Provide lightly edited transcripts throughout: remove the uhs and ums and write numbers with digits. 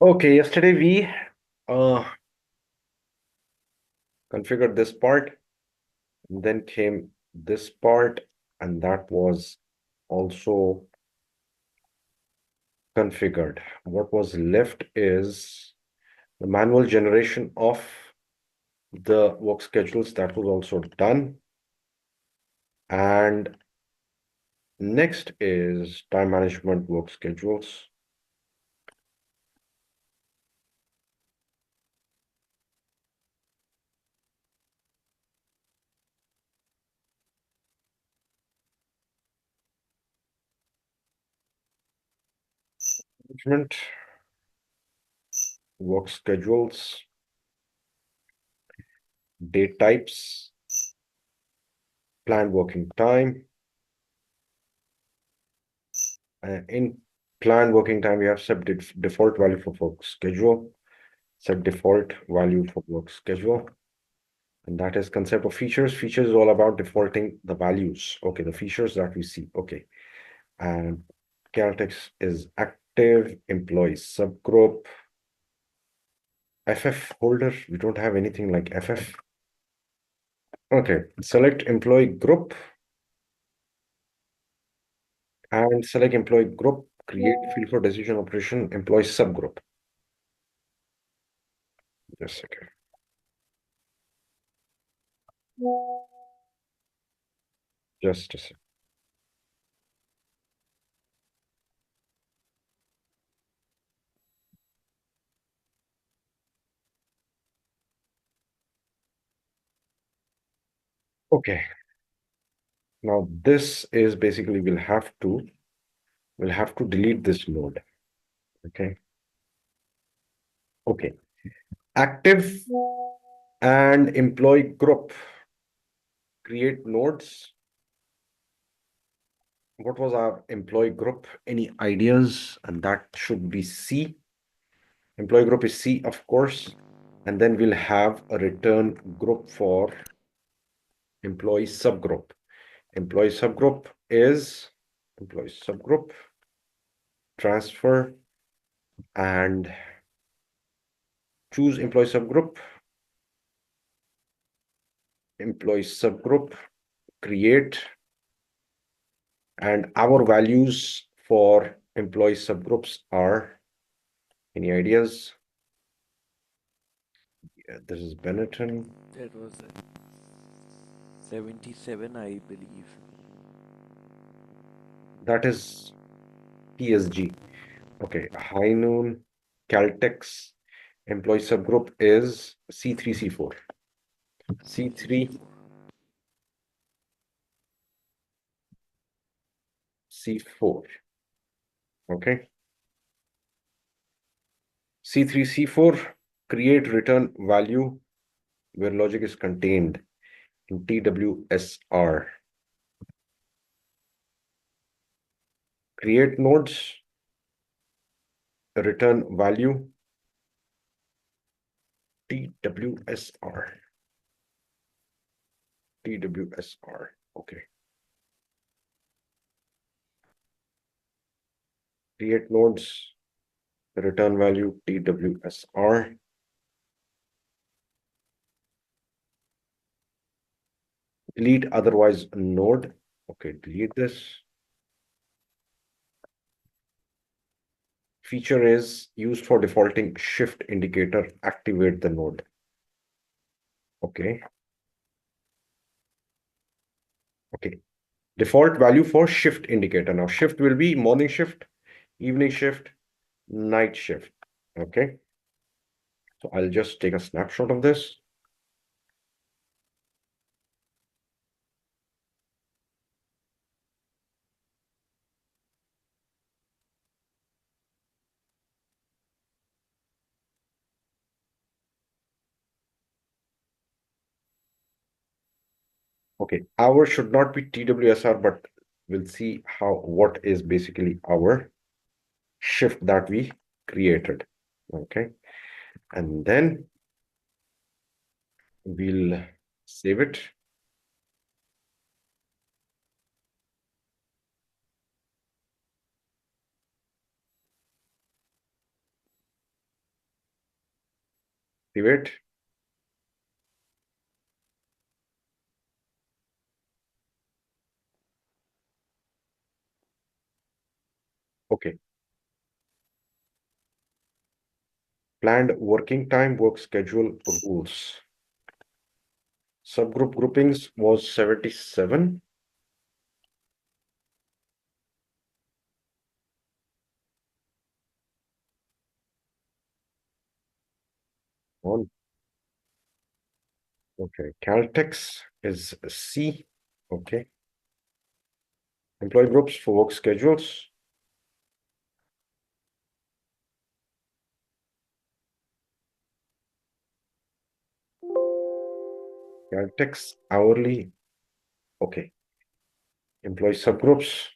Okay, yesterday we uh, configured this part, and then came this part, and that was also configured. What was left is the manual generation of the work schedules. That was also done. And next is time management work schedules. Management work schedules, date types, planned working time. In planned working time, we have set default value for work schedule, set default value for work schedule. And that is concept of features. Features is all about defaulting the values. Okay, the features that we see. Okay. And characteristics is active, employee subgroup, FF holder. We don't have anything like FF. Okay, select employee group and select employee group, create field for decision operation, employee subgroup. Just a second. Just a second. Okay. Now this is basically we'll have to delete this node. Okay. Okay. Active and employee group. Create nodes. What was our employee group? Any ideas? And that should be C. Employee group is C, of course. And then we'll have a return group for employee subgroup. Employee subgroup is employee subgroup, transfer, and choose employee subgroup, create, and our values for employee subgroups are, any ideas? Yeah, this is Benetton. That was 77, I believe. That is PSG. Okay, High Noon, Caltex, employee subgroup is C3, C4. C3, C4. C4. Okay. C3, C4, create return value where logic is contained in TWSR. Create nodes, return value, TWSR. TWSR. Okay. Create nodes, return value, TWSR. Delete otherwise node. Okay, delete this. Feature is used for defaulting shift indicator, activate the node. Okay. Okay. Default value for shift indicator. Now shift will be morning shift, evening shift, night shift. Okay. So I'll just take a snapshot of this. Okay, our should not be TWSR, but we'll see what is basically our shift that we created. Okay, and then we'll save it. Activate. Okay. Planned working time, work schedule rules. Subgroup groupings was 77. On. Okay. Caltex is C. Okay. Employee groups for work schedules. Caltex hourly. Okay. Employee subgroups.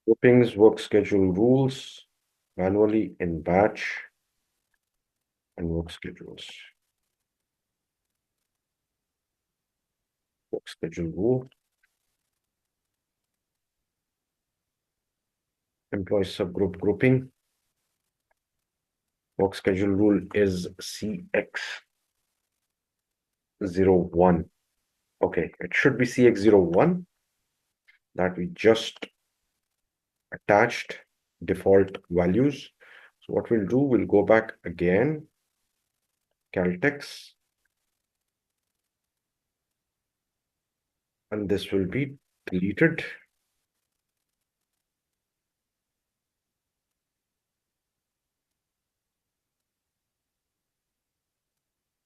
Groupings, work schedule rules, manually in batch, and work schedules. Work schedule rule. Employee subgroup grouping. Work schedule rule is CX01. Okay, it should be CX01 that we just attached default values. So what we'll do, we'll go back again, Caltex, and this will be deleted.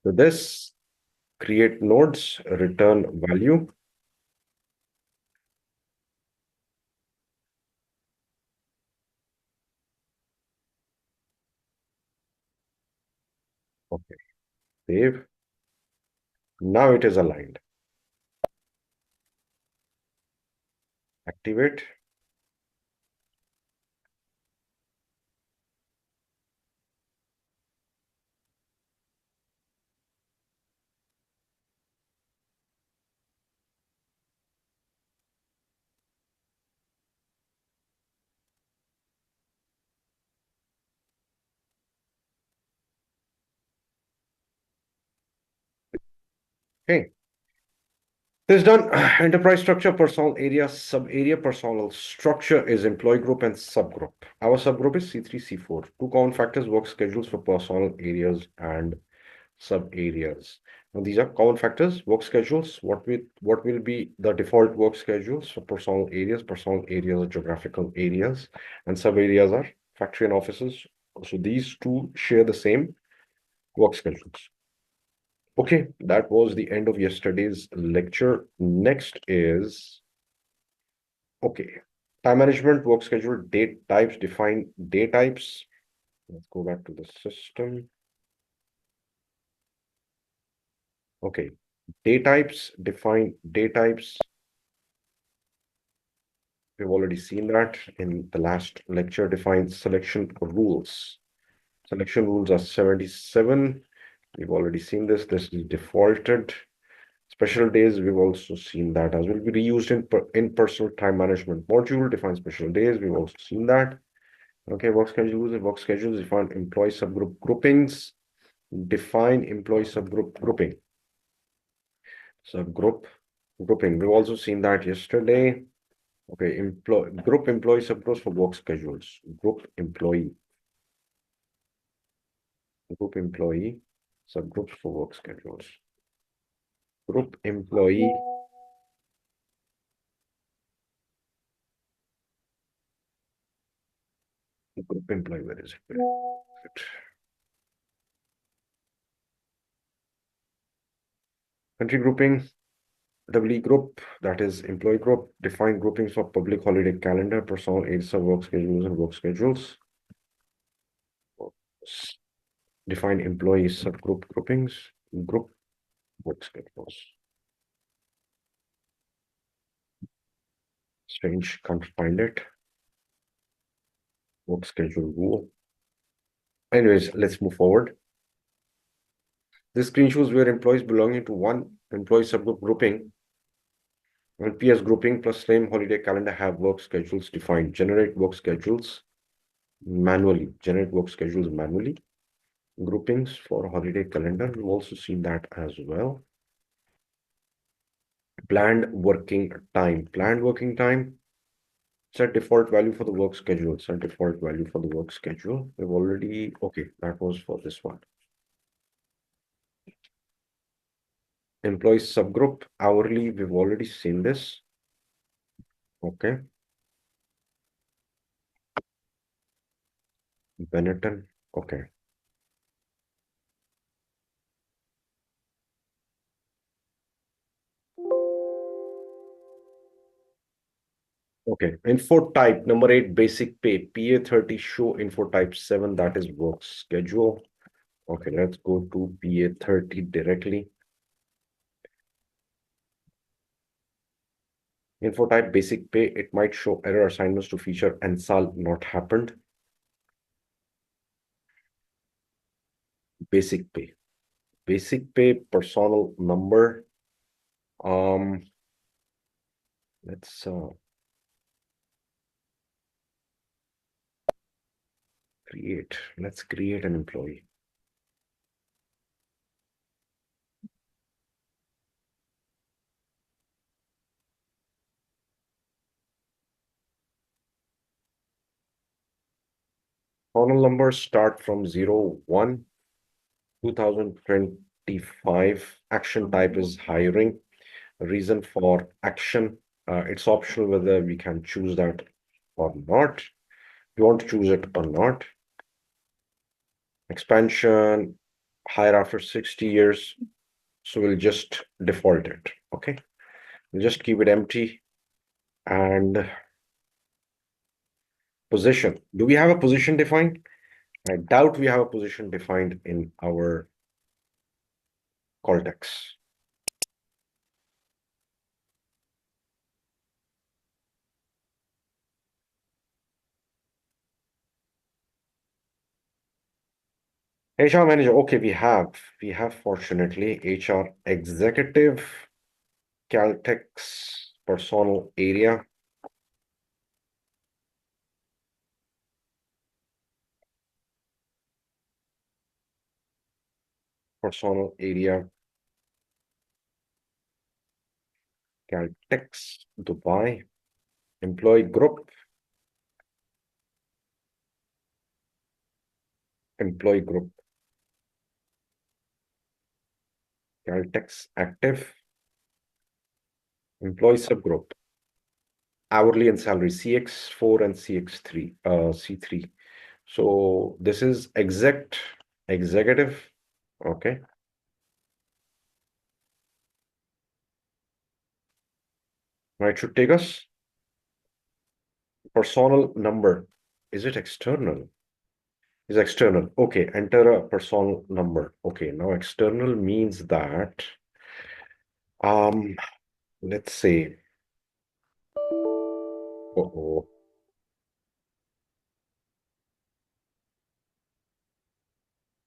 So this create nodes, return value. Okay, save. Now it is aligned. Activate. Okay, this is done. Enterprise structure, personal area, sub-area. Personal structure is employee group and subgroup. Our subgroup is C3, C4. Two common factors, work schedules for personal areas and sub-areas. Now, these are common factors, work schedules. What will be the default work schedules for personal areas? Personal areas are geographical areas, and sub-areas are factory and offices. So these two share the same work schedules. Okay, that was the end of yesterday's lecture. Next is, okay, time management, work schedule, date types, define day types. Let's go back to the system. Okay, day types, define day types. We've already seen that in the last lecture. Define selection rules. Selection rules are 77. We've already seen this. This is defaulted. Special days, we've also seen that as will be reused in personal time management module. Define special days. We've also seen that. Okay, work schedules. Work schedules define employee subgroup groupings. Define employee subgroup grouping. Subgroup grouping. We've also seen that yesterday. Okay, group employee subgroups for work schedules. Group employee subgroups for work schedules. Group employee. Group employee, where is it? Country grouping, WE group, that is employee group, define groupings for public holiday calendar, personal aids of work schedules and work schedules. Define employee subgroup groupings, group work schedules. Strange, can't find it. Work schedule rule. Anyways, let's move forward. This screen shows where employees belonging to one employee subgroup grouping And PS grouping plus name holiday calendar have work schedules defined. Generate work schedules manually. Generate work schedules manually. Groupings for holiday calendar. We've also seen that as well. Planned working time. Planned working time. Set default value for the work schedule. Set default value for the work schedule. We've already, okay, that was for this one. Employee subgroup hourly. We've already seen this. Okay. Benetton. Okay. Okay. Info type number 8, basic pay. PA30 show info type 7, that is work schedule. Okay, let's go to PA30 directly. Info type basic pay. It might show error assignments to feature and sal not happened. Basic pay. Basic pay personal number. Let's create an employee. Personal numbers start from 01, 2025. Action type is hiring. Reason for action. It's optional whether we can choose that or not. You want to choose it or not. Expansion, hire after 60 years. So we'll just default it. Okay. We'll just keep it empty. And position. Do we have a position defined? I doubt we have a position defined in our Cortex. HR manager. Okay, we have fortunately HR executive, Caltex personal area. Personal area, Caltex, Dubai, employee group, employee group, Caltex active, employee subgroup, hourly and salary, CX4 and CX3, C3. So this is executive, okay. Now it should take us personal number. Is it external? Is external. Okay, enter a personal number. Okay, now external means that let's say, uh-oh.